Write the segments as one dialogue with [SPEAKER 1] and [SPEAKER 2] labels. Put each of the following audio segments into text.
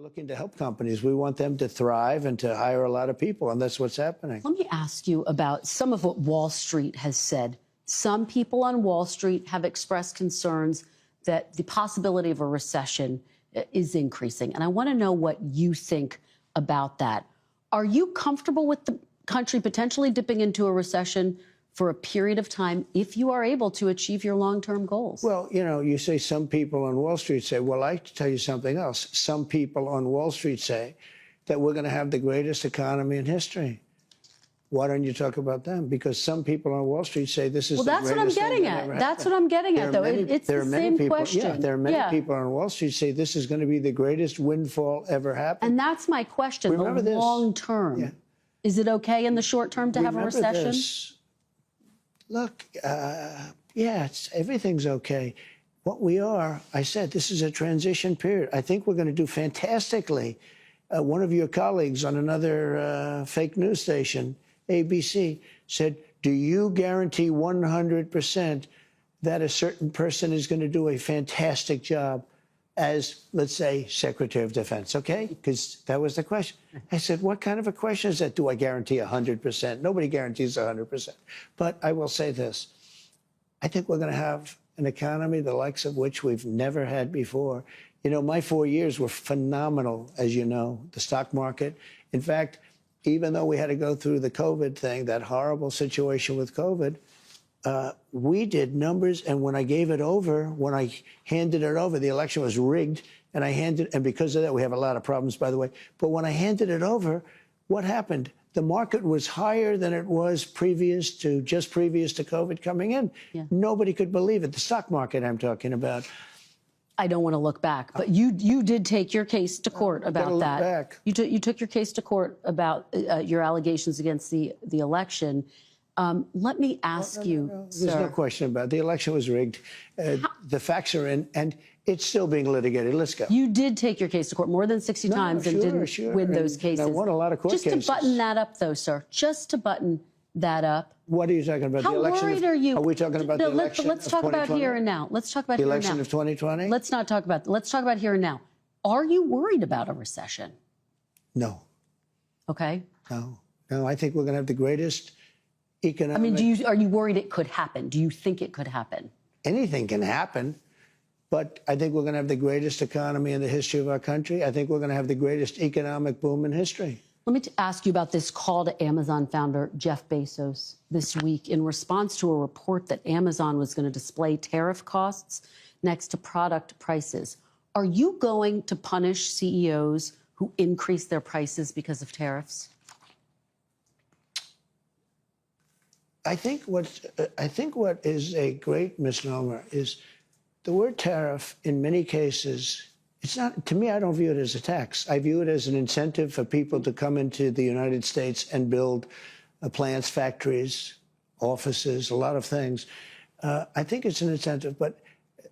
[SPEAKER 1] looking to help companies. We want them to thrive and to hire a lot of people, and that's what's happening.
[SPEAKER 2] Let me ask you about some of what Wall Street has said. Some people on Wall Street have expressed concerns that the possibility of a recession is increasing. And I want to know what you think about that. Are you comfortable with the country potentially dipping into a recession for a period of time if you are able to achieve your long-term goals?
[SPEAKER 1] Well, you know, you say some people on Wall Street say, well, I tell you something else. Some people on Wall Street say that we're going to have the greatest economy in history. Why don't you talk about them? Because some people on Wall Street say this is the greatest thing that ever happened.
[SPEAKER 2] Well, that's what I'm getting at. That's what I'm getting at, though. It's the same question.
[SPEAKER 1] Yeah, there are many people on Wall Street say this is going to be the greatest windfall ever happened.
[SPEAKER 2] And that's my question.
[SPEAKER 1] Remember
[SPEAKER 2] the
[SPEAKER 1] this.
[SPEAKER 2] long term. Yeah. Is it okay in the short term to have a recession?
[SPEAKER 1] This. Look, yeah, everything's okay. What we are, I said, this is a transition period. I think we're going to do fantastically. One of your colleagues on another fake news station, ABC, said, do you guarantee 100% that a certain person is going to do a fantastic job as, let's say, Secretary of Defense, okay? Because that was the question. I said, what kind of a question is that? Do I guarantee 100%? Nobody guarantees 100%. But I will say this. I think we're going to have an economy the likes of which we've never had before. You know, my 4 years were phenomenal, as you know, the stock market. In fact, even though we had to go through the COVID thing, that horrible situation with COVID, we did numbers, and when I gave it over, when I handed it over, the election was rigged, and because of that, we have a lot of problems, by the way. But when I handed it over, what happened? The market was higher than it was just previous to COVID coming in. Yeah. Nobody could believe it. The stock market I'm talking about.
[SPEAKER 2] I don't want to look back, but you did take your case to court about that.
[SPEAKER 1] Back.
[SPEAKER 2] You took your case to court about your allegations against the election. Let me ask you, sir.
[SPEAKER 1] There's no question about it. The election was rigged. The facts are in, and it's still being litigated. Let's go.
[SPEAKER 2] You did take your case to court more than 60 times and didn't win those cases.
[SPEAKER 1] I won a lot of court cases.
[SPEAKER 2] Just to button that up, though, sir. Just to button that up.
[SPEAKER 1] What are you talking about?
[SPEAKER 2] How
[SPEAKER 1] the election
[SPEAKER 2] worried are you?
[SPEAKER 1] Are we talking about the election
[SPEAKER 2] Let's talk about here and now. Let's talk about
[SPEAKER 1] the
[SPEAKER 2] here and now.
[SPEAKER 1] election of 2020?
[SPEAKER 2] Let's not talk about. Let's talk about here and now. Are you worried about a recession?
[SPEAKER 1] No.
[SPEAKER 2] Okay.
[SPEAKER 1] No. I think we're going to have the greatest economic.
[SPEAKER 2] I mean, are you worried it could happen? Do you think it could happen?
[SPEAKER 1] Anything can happen, but I think we're going to have the greatest economy in the history of our country. I think we're going to have the greatest economic boom in history.
[SPEAKER 2] Let me ask you about this call to Amazon founder Jeff Bezos this week in response to a report that Amazon was going to display tariff costs next to product prices. Are you going to punish CEOs who increase their prices because of tariffs?
[SPEAKER 1] I think what is a great misnomer is the word tariff in many cases. It's not, to me, I don't view it as a tax. I view it as an incentive for people to come into the United States and build plants, factories, offices, a lot of things. I think it's an incentive, but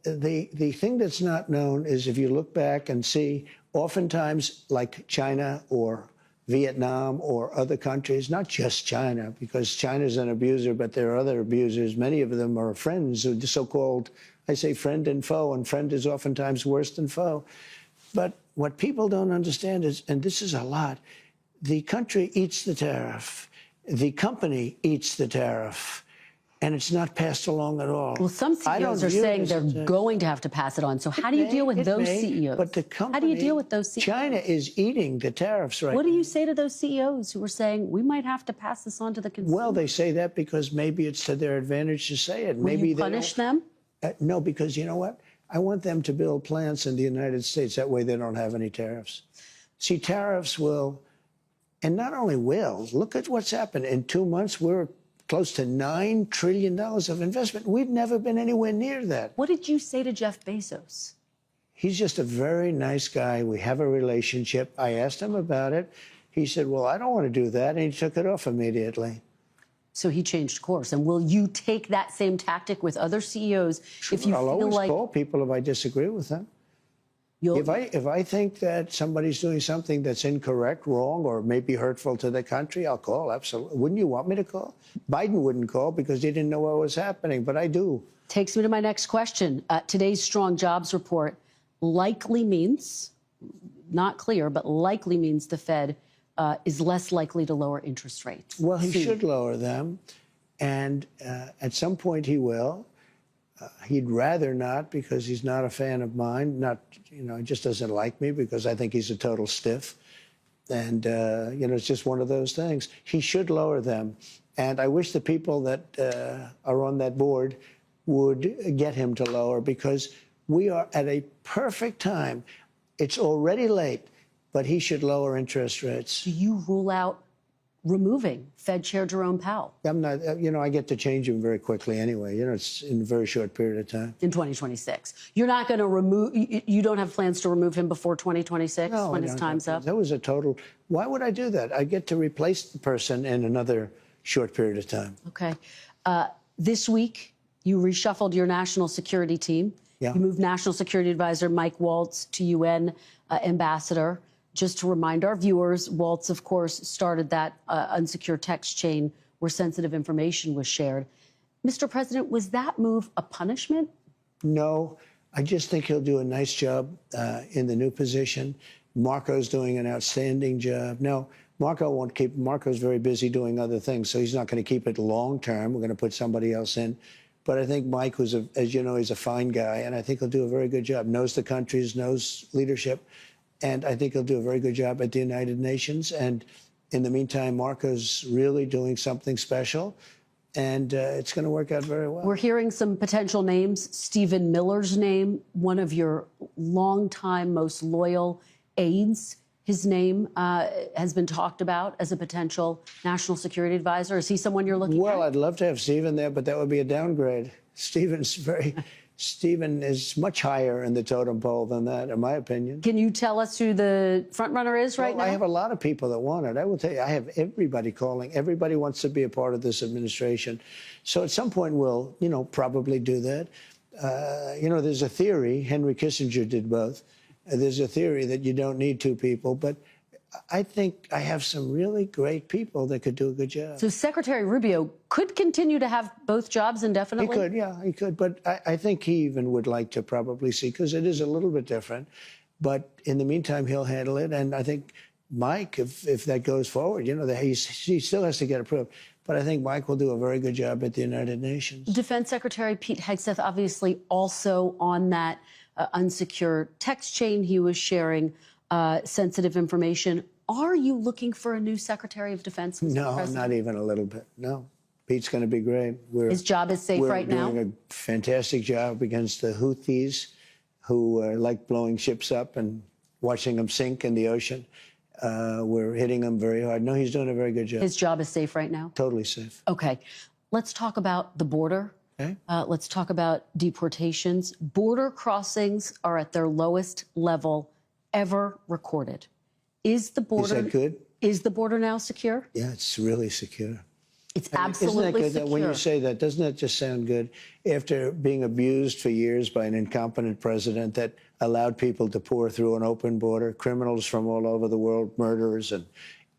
[SPEAKER 1] the thing that's not known is if you look back and see, oftentimes like China or Vietnam or other countries, not just China, because China's an abuser, but there are other abusers. Many of them are friends, the so-called, I say friend and foe, and friend is oftentimes worse than foe. But what people don't understand is, and this is a lot, the country eats the tariff, the company eats the tariff, and it's not passed along at all.
[SPEAKER 2] Well, some CEOs are saying they're going to have to pass it on. So how do you deal with those CEOs?
[SPEAKER 1] But the company,
[SPEAKER 2] how do you deal with those CEOs?
[SPEAKER 1] China is eating the tariffs right now.
[SPEAKER 2] What do you say to those CEOs who are saying, we might have to pass this on to the consumer?
[SPEAKER 1] Well, they say that because maybe it's to their advantage to say it.
[SPEAKER 2] Will you punish them?
[SPEAKER 1] No, because you know what? I want them to build plants in the United States. That way they don't have any tariffs. See, tariffs will, and not only will, look at what's happened. In 2 months, we're close to $9 trillion of investment. We've never been anywhere near that.
[SPEAKER 2] What did you say to Jeff Bezos?
[SPEAKER 1] He's just a very nice guy. We have a relationship. I asked him about it. He said, well, I don't want to do that. And he took it off immediately.
[SPEAKER 2] So he changed course. And will you take that same tactic with other CEOs if you
[SPEAKER 1] I'll
[SPEAKER 2] feel
[SPEAKER 1] always
[SPEAKER 2] like...
[SPEAKER 1] call people if I disagree with them. If I think that somebody's doing something that's incorrect, wrong, or maybe hurtful to the country, I'll call, absolutely. Wouldn't you want me to call? Biden wouldn't call because he didn't know what was happening, but I do.
[SPEAKER 2] Takes me to my next question. Today's strong jobs report likely means, not clear, but likely means the Fed is less likely to lower interest rates.
[SPEAKER 1] Well, he should lower them, and at some point he will. He'd rather not, because he's not a fan of mine. He just doesn't like me because I think he's a total stiff. And, it's just one of those things. He should lower them. And I wish the people that are on that board would get him to lower, because we are at a perfect time. It's already late, but he should lower interest rates.
[SPEAKER 2] Do you rule out removing Fed Chair Jerome Powell?
[SPEAKER 1] I'm not, I get to change him very quickly anyway. It's in a very short period of time.
[SPEAKER 2] In 2026. You're not going to remove, you don't have plans to remove him before 2026 when his time's up?
[SPEAKER 1] That was a total, why would I do that? I get to replace the person in another short period of time.
[SPEAKER 2] Okay. This week, you reshuffled your national security team.
[SPEAKER 1] Yeah.
[SPEAKER 2] You moved National Security Advisor Mike Waltz to UN ambassador. Just to remind our viewers, Waltz, of course, started that unsecure text chain where sensitive information was shared. Mr. President, was that move a punishment?
[SPEAKER 1] No, I just think he'll do a nice job in the new position. Marco's doing an outstanding job. No, Marco won't keep, Marco's very busy doing other things, so he's not going to keep it long term. We're going to put somebody else in. But I think Mike, who's, as you know, he's a fine guy, and I think he'll do a very good job. Knows the countries, knows leadership. And I think he'll do a very good job at the United Nations. And in the meantime, Marco's really doing something special. And it's going to work out very well.
[SPEAKER 2] We're hearing some potential names. Stephen Miller's name, one of your longtime, most loyal aides. His name has been talked about as a potential national security advisor. Is he someone you're looking at?
[SPEAKER 1] Well, I'd love to have Stephen there, but that would be a downgrade. Stephen is much higher in the totem pole than that, in my opinion.
[SPEAKER 2] Can you tell us who the front runner is right now?
[SPEAKER 1] I have a lot of people that want it. I will tell you, I have everybody calling. Everybody wants to be a part of this administration. So at some point we'll, probably do that. There's a theory, Henry Kissinger did both. There's a theory that you don't need two people, but I think I have some really great people that could do a good job.
[SPEAKER 2] So Secretary Rubio could continue to have both jobs indefinitely?
[SPEAKER 1] He could, yeah, he could. But I think he even would like to probably see, because it is a little bit different. But in the meantime, he'll handle it. And I think Mike, if that goes forward, he still has to get approved. But I think Mike will do a very good job at the United Nations. Defense
[SPEAKER 2] Secretary Pete Hegseth, obviously also on that unsecure text chain. He was sharing sensitive information. Are you looking for a new Secretary of Defense, Mr.
[SPEAKER 1] No,
[SPEAKER 2] President?
[SPEAKER 1] not even a little bit. No. Pete's going to be great.
[SPEAKER 2] His job is safe right now?
[SPEAKER 1] We're doing a fantastic job against the Houthis, who like blowing ships up and watching them sink in the ocean. We're hitting them very hard. No, he's doing a very good job.
[SPEAKER 2] His job is safe right now?
[SPEAKER 1] Totally safe.
[SPEAKER 2] Okay. Let's talk about the border.
[SPEAKER 1] Okay.
[SPEAKER 2] Let's talk about deportations. Border crossings are at their lowest level ever recorded. Is the border...
[SPEAKER 1] Is that good?
[SPEAKER 2] Is the border now secure?
[SPEAKER 1] Yeah, it's really secure.
[SPEAKER 2] It's absolutely
[SPEAKER 1] isn't that good?
[SPEAKER 2] secure.
[SPEAKER 1] When you say that, doesn't that just sound good? After being abused for years by an incompetent president that allowed people to pour through an open border, criminals from all over the world, murderers and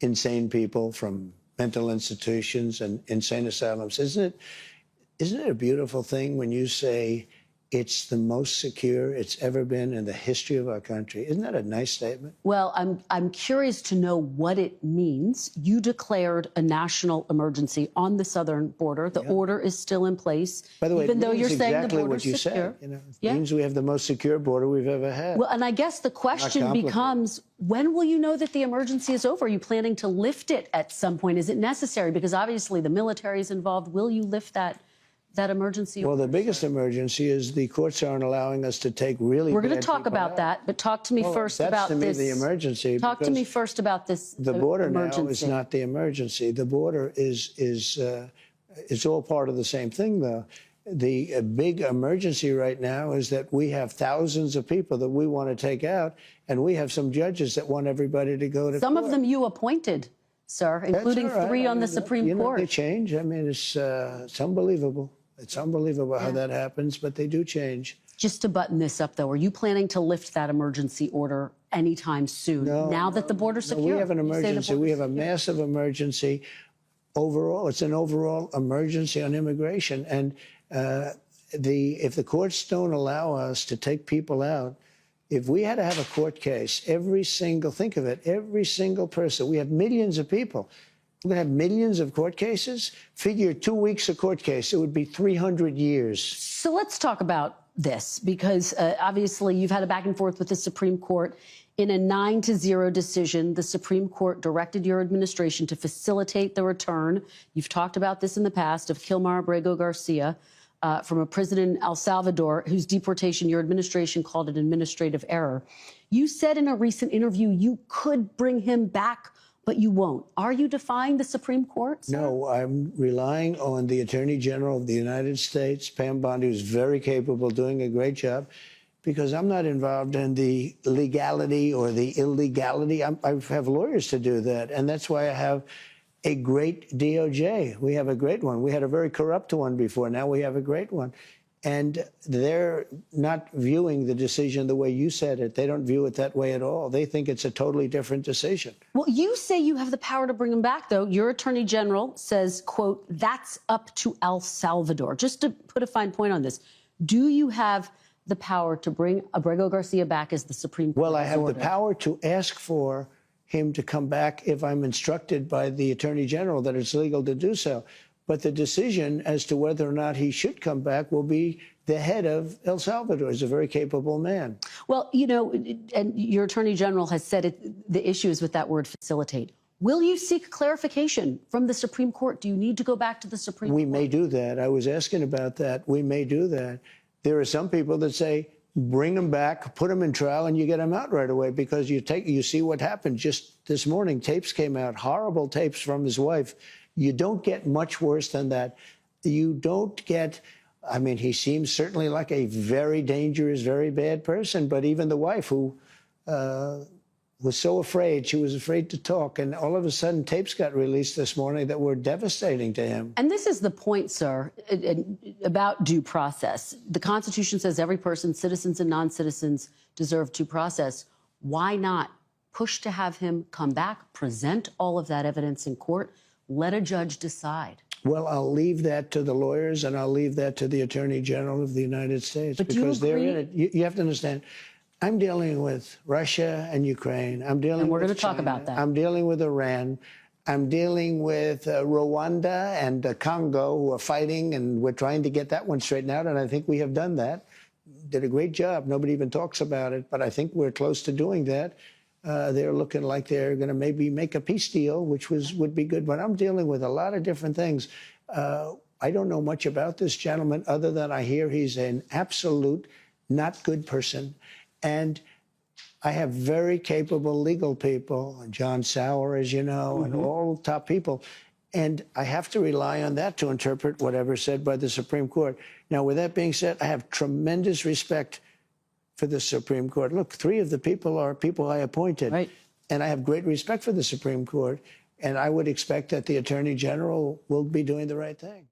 [SPEAKER 1] insane people from mental institutions and insane asylums. Isn't it a beautiful thing when you say it's the most secure it's ever been in the history of our country? Isn't that a nice statement?
[SPEAKER 2] Well, I'm curious to know what it means. You declared a national emergency on the southern border. The order is still in place.
[SPEAKER 1] By the way,
[SPEAKER 2] even though you're saying
[SPEAKER 1] exactly
[SPEAKER 2] the border's
[SPEAKER 1] what you
[SPEAKER 2] secure.
[SPEAKER 1] said. It means we have the most secure border we've ever had.
[SPEAKER 2] Well, and I guess the question becomes, when will you know that the emergency is over? Are you planning to lift it at some point? Is it necessary? Because obviously the military is involved. Will you lift that emergency?
[SPEAKER 1] Well, the biggest emergency is the courts aren't allowing us to take really.
[SPEAKER 2] We're going to talk about that, but talk to me first about this.
[SPEAKER 1] That's to me the emergency.
[SPEAKER 2] Talk to me first about this.
[SPEAKER 1] The border
[SPEAKER 2] emergency.
[SPEAKER 1] now is not the emergency. The border is all part of the same thing, though. The big emergency right now is that we have thousands of people that we want to take out, and we have some judges that want everybody to go to court.
[SPEAKER 2] Some of them you appointed, sir, including three on the Supreme Court.
[SPEAKER 1] They change. I mean, it's unbelievable. It's unbelievable how that happens, but they do change.
[SPEAKER 2] Just to button this up, though, are you planning to lift that emergency order anytime soon, now that the border's secure?
[SPEAKER 1] No, we have an emergency. We have a massive emergency overall. It's an overall emergency on immigration. And if the courts don't allow us to take people out, If we had to have a court case, think of it, every single person, we have millions of people. We're going to have millions of court cases. Figure 2 weeks a court case, it would be 300 years.
[SPEAKER 2] So let's talk about this, because obviously you've had a back and forth with the Supreme Court. In a 9-0 decision, the Supreme Court directed your administration to facilitate the return. You've talked about this in the past, of Kilmar Abrego Garcia from a prison in El Salvador, whose deportation your administration called an administrative error. You said in a recent interview you could bring him back, but you won't. Are you defying the Supreme Court, sir?
[SPEAKER 1] No, I'm relying on the Attorney General of the United States, Pam Bondi, who's very capable, doing a great job, because I'm not involved in the legality or the illegality. I have lawyers to do that, and that's why I have a great DOJ. We have a great one. We had a very corrupt one before. Now we have a great one. And they're not viewing the decision the way you said it. They don't view it that way at all. They think it's a totally different decision.
[SPEAKER 2] Well, you say you have the power to bring him back, though. Your attorney general says, quote, that's up to El Salvador. Just to put a fine point on this, do you have the power to bring Abrego Garcia back as the Supreme Court?
[SPEAKER 1] Well, I have the power to ask for him to come back if I'm instructed by the Attorney General that it's legal to do so. But the decision as to whether or not he should come back will be the head of El Salvador. He's a very capable man.
[SPEAKER 2] Well, you know, and your attorney general has said the issue is with that word facilitate. Will you seek clarification from the Supreme Court? Do you need to go back to the Supreme Court?
[SPEAKER 1] We may do that. I was asking about that. We may do that. There are some people that say, bring him back, put him in trial, and you get him out right away, because you see what happened just this morning. Tapes came out, horrible tapes from his wife. You don't get much worse than that. You don't get, I mean, he seems certainly like a very dangerous, very bad person, but even the wife, who was so afraid, she was afraid to talk, and all of a sudden tapes got released this morning that were devastating to him.
[SPEAKER 2] And this is the point, sir, about due process. The Constitution says every person, citizens and non-citizens, deserve due process. Why not push to have him come back, present all of that evidence in court, let a judge decide?
[SPEAKER 1] Well, I'll leave that to the lawyers, and I'll leave that to the Attorney General of the United States,
[SPEAKER 2] but
[SPEAKER 1] because they're in it. You have to understand, I'm dealing with Russia and Ukraine. I'm dealing with
[SPEAKER 2] we're going to
[SPEAKER 1] China.
[SPEAKER 2] talk about that.
[SPEAKER 1] I'm dealing with Iran. I'm dealing with Rwanda and Congo, who are fighting, and we're trying to get that one straightened out, and I think we have done that. Did a great job. Nobody even talks about it, but I think we're close to doing that. They're looking like they're going to maybe make a peace deal, which would be good. But I'm dealing with a lot of different things. I don't know much about this gentleman other than I hear he's an absolute not good person. And I have very capable legal people, John Sauer, as you know, and all top people. And I have to rely on that to interpret whatever's said by the Supreme Court. Now, with that being said, I have tremendous respect for the Supreme Court. Look, 3 of the people are people I appointed.
[SPEAKER 2] Right.
[SPEAKER 1] And I have great respect for the Supreme Court. And I would expect that the Attorney General will be doing the right thing.